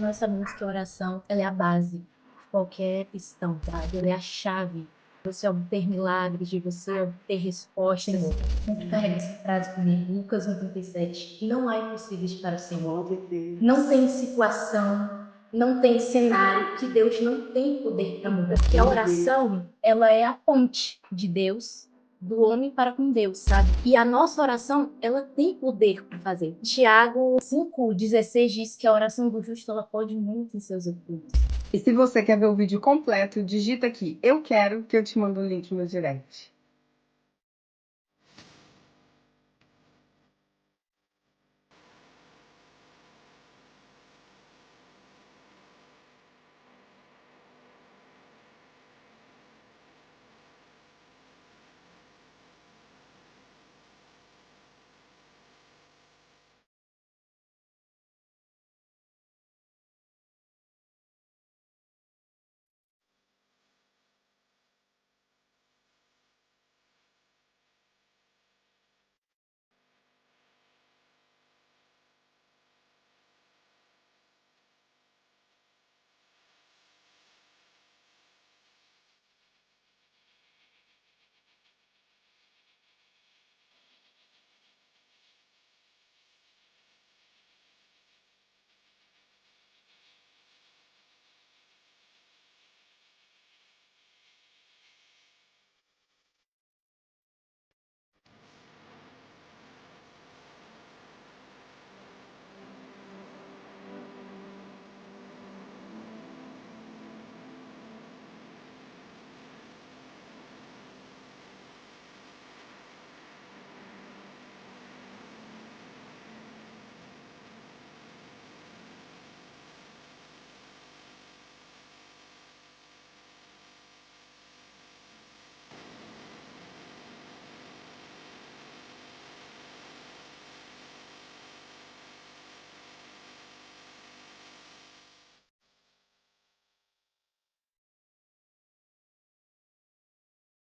Nós sabemos que a oração ela é a base de qualquer questão, sabe? Ela é a chave de você obter milagres, de você obter respostas. Sempre carrega essa frase comigo, Lucas 1,37. Não há impossíveis para o Senhor. Não tem situação, não tem cenário que Deus não tem poder para mudar. Porque a oração, ela é a ponte de Deus, do homem para com Deus, sabe? E a nossa oração, ela tem poder para fazer. Tiago 5,16 diz que a oração do justo, ela pode muito em seus efeitos. E se você quer ver o vídeo completo, digita aqui, eu quero, que eu te mando o link no direct.